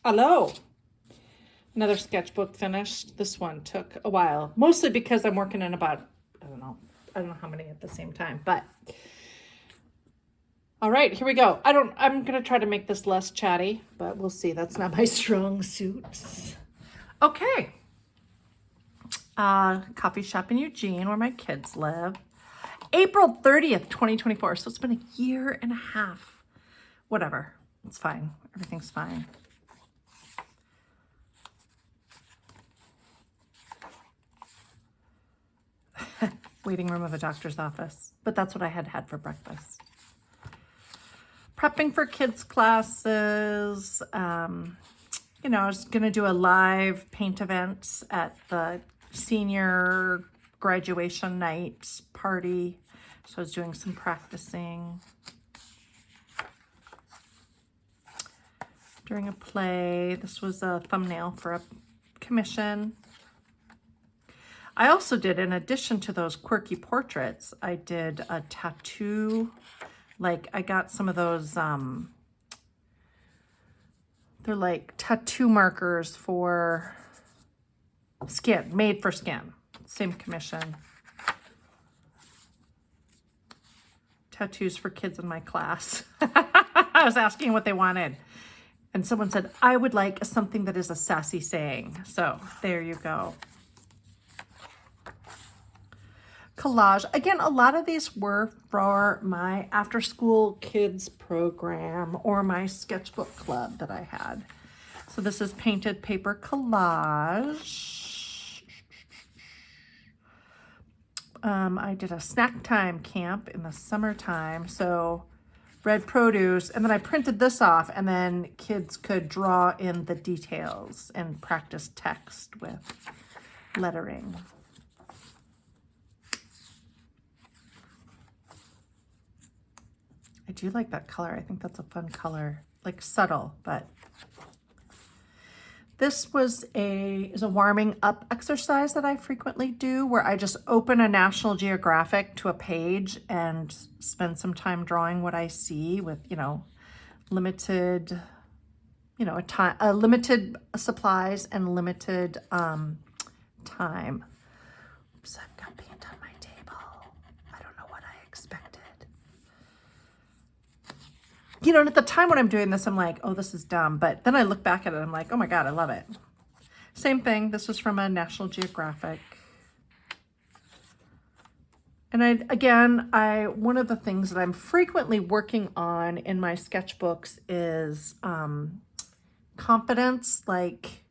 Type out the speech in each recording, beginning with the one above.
Hello. Another sketchbook finished. This one took a while, mostly because I'm working in about, I don't know how many at the same time, but all right, here we go. I'm going to try to make this less chatty, but we'll see. That's not my strong suit. Okay. Coffee shop in Eugene where my kids live. April 30th, 2024. So it's been a year and a half. Whatever. It's fine. Everything's fine. Waiting room of a doctor's office. But that's what I had for breakfast. Prepping for kids' classes. I was going to do a live paint event at the senior graduation night party. So I was doing some practicing. During a play. This was a thumbnail for a commission. I also did, in addition to those quirky portraits, I did a tattoo. Like, I got some of those, they're like tattoo markers for skin, made for skin. Same commission. Tattoos for kids in my class. I was asking what they wanted. And someone said, I would like something that is a sassy saying. So there you go. Collage. Again, a lot of these were for my after school kids program or my sketchbook club that I had. So this is painted paper collage. I did a snack time camp in the summertime. So red produce, and then I printed this off, and then kids could draw in the details and practice text with lettering. I do like that color. I think that's a fun color, like subtle, but this was a warming up exercise that I frequently do where I just open a National Geographic to a page and spend some time drawing what I see with, limited, limited supplies and limited time. Oops, I've got paint on my table. I don't know what I expected. And at the time when I'm doing this, I'm like, oh, this is dumb. But then I look back at it, I'm like, oh my God, I love it. Same thing. This was from a National Geographic. And one of the things that I'm frequently working on in my sketchbooks is confidence, like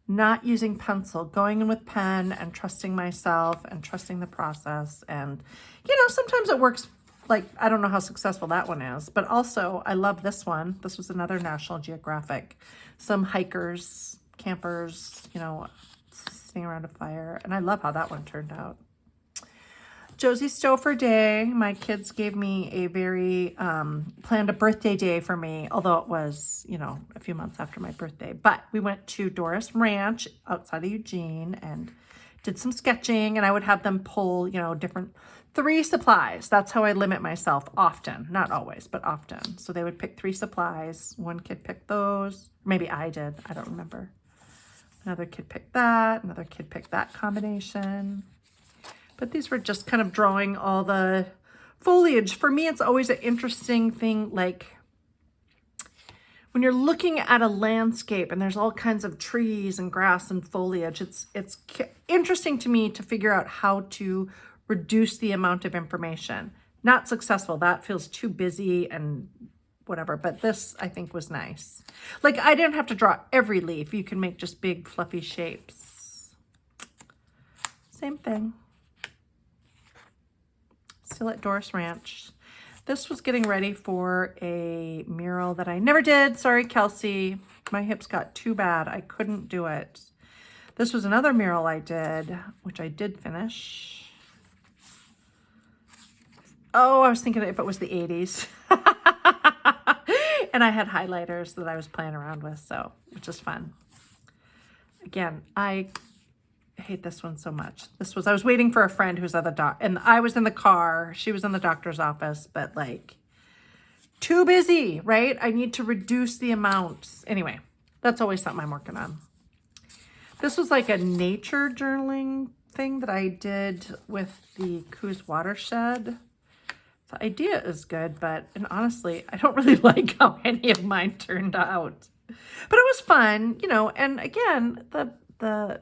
not using pencil, going in with pen and trusting myself and trusting the process. And, sometimes it works. Like, I don't know how successful that one is, but also I love this one. This was another National Geographic. Some hikers, campers, sitting around a fire. And I love how that one turned out. Josie Stouffer Day. My kids gave me a very, planned a birthday day for me, although it was, a few months after my birthday. But we went to Doris Ranch outside of Eugene and did some sketching, and I would have them pull, different 3 supplies. That's how I limit myself often. Not always, but often. So they would pick 3 supplies. One kid picked those. Maybe I did. I don't remember. Another kid picked that. Another kid picked that combination. But these were just kind of drawing all the foliage. For me, it's always an interesting thing, like when you're looking at a landscape and there's all kinds of trees and grass and foliage, it's interesting to me to figure out how to reduce the amount of information. Not successful. That feels too busy and whatever. But this, I think, was nice. Like, I didn't have to draw every leaf. You can make just big, fluffy shapes. Same thing. Still at Doris Ranch. This was getting ready for a mural that I never did. Sorry, Kelsey. My hips got too bad. I couldn't do it. This was another mural I did, which I did finish. Oh, I was thinking if it was the 80s. And I had highlighters that I was playing around with, so, which is fun. Again, I hate this one so much. I was waiting for a friend who's at the doc, and I was in the car. She was in the doctor's office, but like too busy, right? I need to reduce the amounts. Anyway, That's always something I'm working on. This was like a nature journaling thing that I did with the Coos Watershed. The idea is good, and honestly, I don't really like how any of mine turned out. But it was fun, you know, and again, the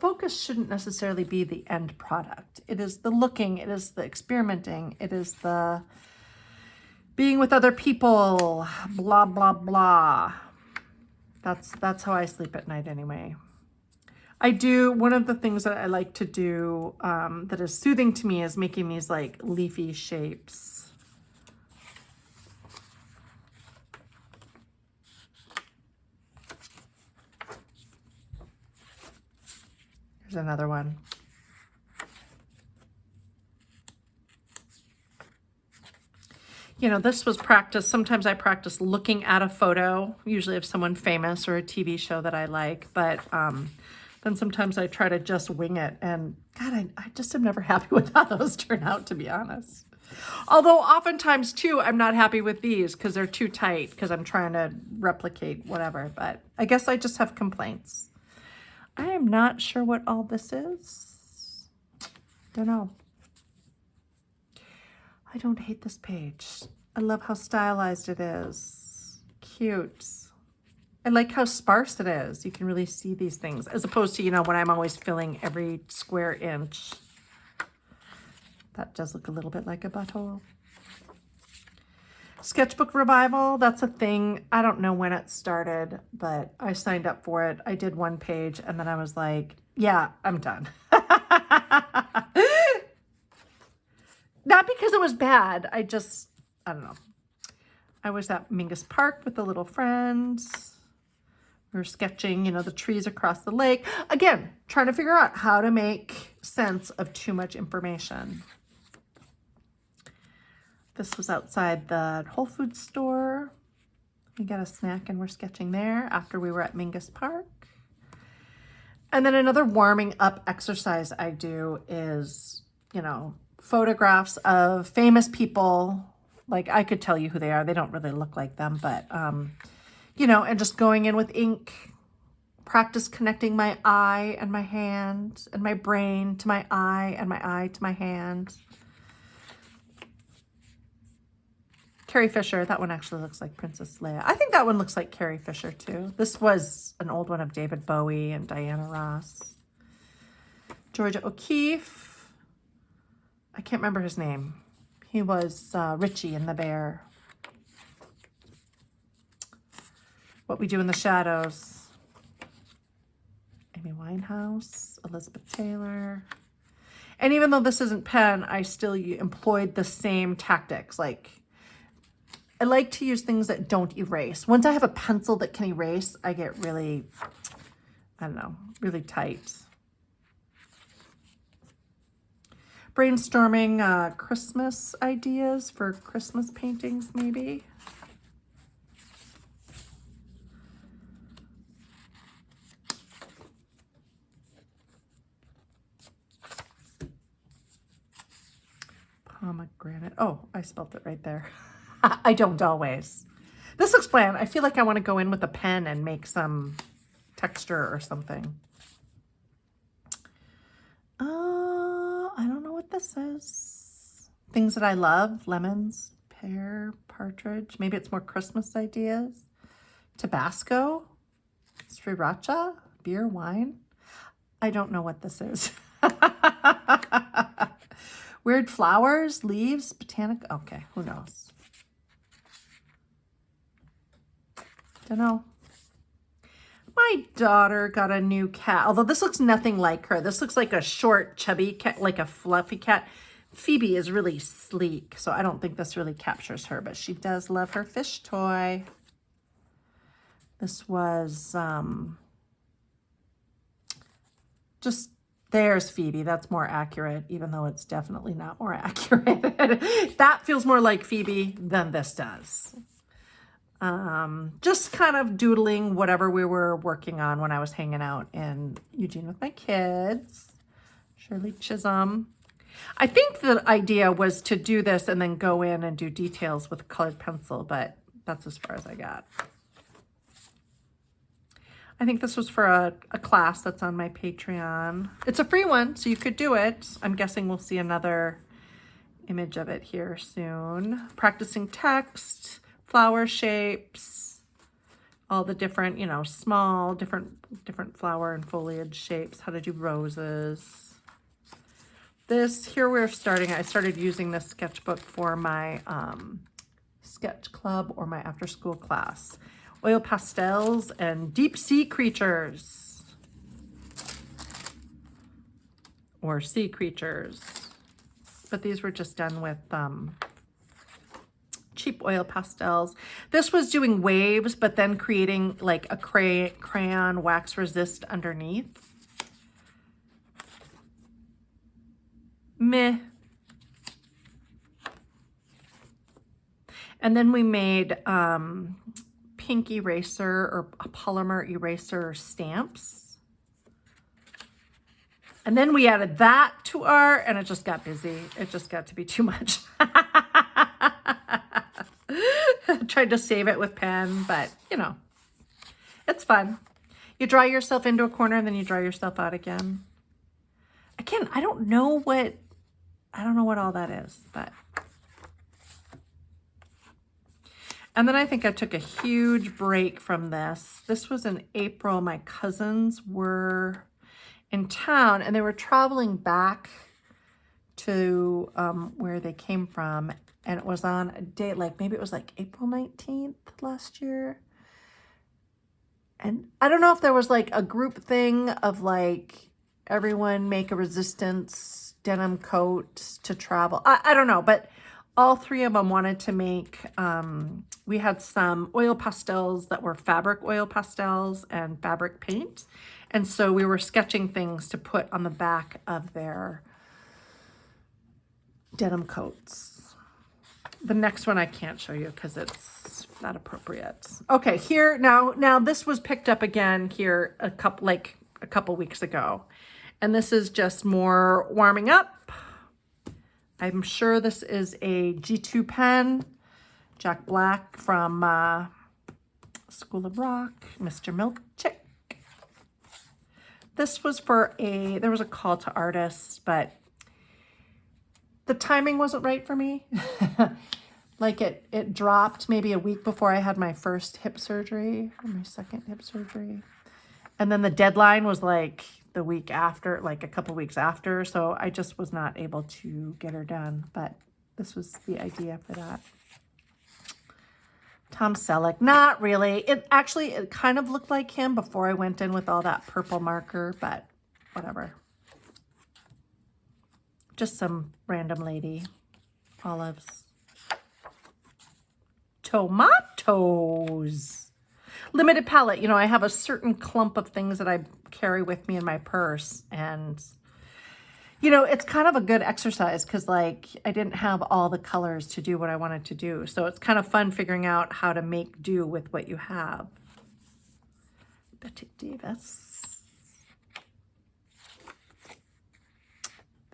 focus shouldn't necessarily be the end product. It is the looking, it is the experimenting, it is the being with other people, blah, blah, blah. That's how I sleep at night anyway. One of the things that I like to do that is soothing to me is making these like leafy shapes. Here's another one. You know, this was practice. Sometimes I practice looking at a photo, usually of someone famous or a TV show that I like, but then sometimes I try to just wing it, and God, I just am never happy with how those turn out, to be honest. Although oftentimes too, I'm not happy with these because they're too tight because I'm trying to replicate whatever, but I guess I just have complaints. I am not sure what all this is. Don't know. I don't hate this page. I love how stylized it is. Cute. I like how sparse it is. You can really see these things as opposed to, you know, when I'm always filling every square inch. That does look a little bit like a butthole. Sketchbook revival, that's a thing. I don't know when it started, but I signed up for it. I did one page and then I was like, yeah, I'm done. Not because it was bad. I don't know. I was at Mingus Park with the little friends. We were sketching, you know, the trees across the lake. Again, trying to figure out how to make sense of too much information. This was outside the Whole Foods store. We got a snack and we're sketching there after we were at Mingus Park. And then another warming up exercise I do is, you know, photographs of famous people. Like I could tell you who they are. They don't really look like them, but, you know, and just going in with ink, practice connecting my eye and my hand and my brain to my eye and my eye to my hand. Carrie Fisher, that one actually looks like Princess Leia. I think that one looks like Carrie Fisher too. This was an old one of David Bowie and Diana Ross. Georgia O'Keeffe. I can't remember his name. He was Richie in The Bear. What We Do in the Shadows. Amy Winehouse, Elizabeth Taylor. And even though this isn't pen, I still employed the same tactics. Like, I like to use things that don't erase. Once I have a pencil that can erase, I get really, I don't know, really tight. Brainstorming Christmas ideas for Christmas paintings, maybe. Pomegranate. Oh, I spelled it right there. I don't always. This looks bland. I feel like I want to go in with a pen and make some texture or something. I don't know what this is. Things that I love. Lemons, pear, partridge. Maybe it's more Christmas ideas. Tabasco, sriracha, beer, wine. I don't know what this is. Weird flowers, leaves, botanic. Okay, who knows? Don't know. My daughter got a new cat, although this looks nothing like her. This looks like a short, chubby cat, like a fluffy cat. Phoebe is really sleek, so I don't think this really captures her, but she does love her fish toy. This was just, there's Phoebe. That's more accurate, even though it's definitely not more accurate. That feels more like Phoebe than this does. Just kind of doodling whatever we were working on when I was hanging out in Eugene with my kids. Shirley Chisholm. I think the idea was to do this and then go in and do details with colored pencil, but that's as far as I got. I think this was for a class that's on my Patreon. It's a free one, so you could do it. I'm guessing we'll see another image of it here soon. Practicing text, flower shapes, all the different, you know, small, different flower and foliage shapes, how to do roses. This, here we're starting, I started using this sketchbook for my sketch club or my after school class. Oil pastels and deep sea creatures. Or sea creatures. But these were just done with cheap oil pastels. This was doing waves, but then creating like a crayon wax resist underneath. Meh. And then we made pink eraser or a polymer eraser stamps. And then we added that to our, and it just got busy. It just got to be too much. Tried to save it with pen, but you know, it's fun. You draw yourself into a corner and then you draw yourself out again. Again, I don't know what all that is, but. And then I think I took a huge break from this. This was in April. My cousins were in town and they were traveling back to where they came from. And it was on a date, like maybe it was like April 19th last year. And I don't know if there was like a group thing of like everyone make a resistance denim coat to travel. I don't know, but all three of them wanted to make, we had some oil pastels that were fabric oil pastels and fabric paint. And so we were sketching things to put on the back of their denim coats. The next one I can't show you because it's not appropriate. Okay, here, now this was picked up again here a couple weeks ago. And this is just more warming up. I'm sure this is a G2 pen, Jack Black from School of Rock, Mr. Milkchick. This was for there was a call to artists, but the timing wasn't right for me. Like it dropped maybe a week before I had my first hip surgery, or my second hip surgery. And then the deadline was like the week after, like a couple weeks after. So I just was not able to get her done, but this was the idea for that. Tom Selleck, not really. It kind of looked like him before I went in with all that purple marker, but whatever. Just some random lady. Olives. Tomatoes. Limited palette. You know, I have a certain clump of things that I carry with me in my purse. And, you know, it's kind of a good exercise because, like, I didn't have all the colors to do what I wanted to do. So it's kind of fun figuring out how to make do with what you have. Betty Davis.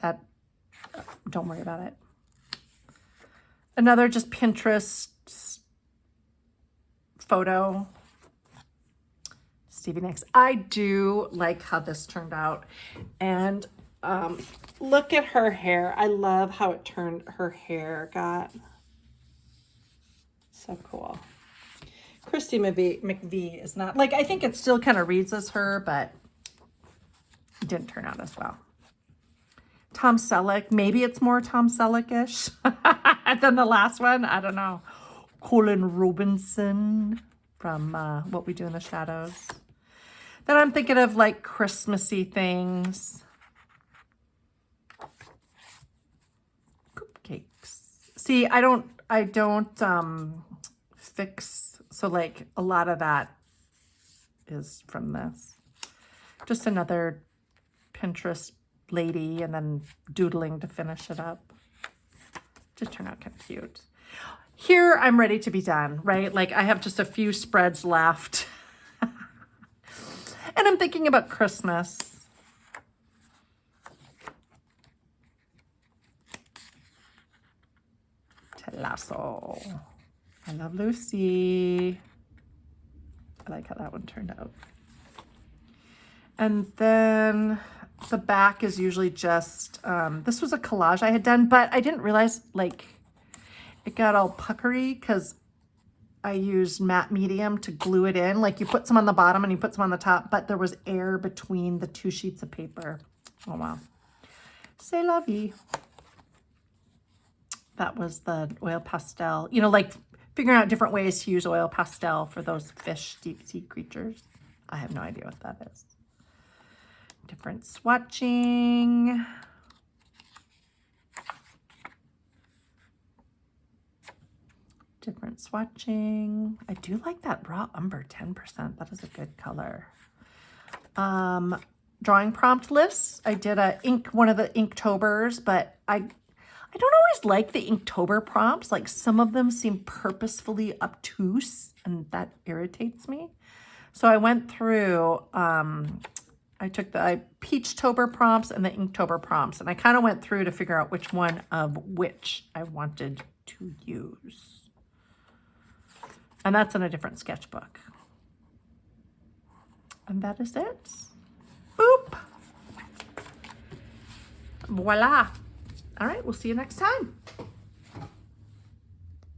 That, don't worry about it. Another just Pinterest photo. Stevie Nicks. I do like how this turned out. And look at her hair. I love how it turned, her hair got. So cool. Christy McVie is not, like, I think it still kind of reads as her, but it didn't turn out as well. Tom Selleck. Maybe it's more Tom Selleck-ish than the last one. I don't know. Colin Robinson from What We Do in the Shadows. Then I'm thinking of like Christmassy things. Cupcakes. See, I don't fix, so like a lot of that is from this. Just another Pinterest lady and then doodling to finish it up. Just turned out kind of cute. Here I'm ready to be done, right? Like I have just a few spreads left. And I'm thinking about Christmas. Lasso. I love Lucy. I like how that one turned out. And then the back is usually just, this was a collage I had done, but I didn't realize like it got all puckery because I used matte medium to glue it in. Like you put some on the bottom and you put some on the top, but there was air between the 2 sheets of paper. Oh, wow. C'est la vie. That was the oil pastel, you know, like figuring out different ways to use oil pastel for those fish deep sea creatures. I have no idea what that is. Different swatching. Different swatching. I do like that raw umber 10%. That is a good color. Drawing prompt lists. I did one of the Inktobers, but I don't always like the Inktober prompts. Like some of them seem purposefully obtuse and that irritates me. So I went through, I took the Peachtober prompts and the Inktober prompts, and I kind of went through to figure out which one of which I wanted to use. And that's in a different sketchbook. And that is it. Boop. Voila. All right, we'll see you next time.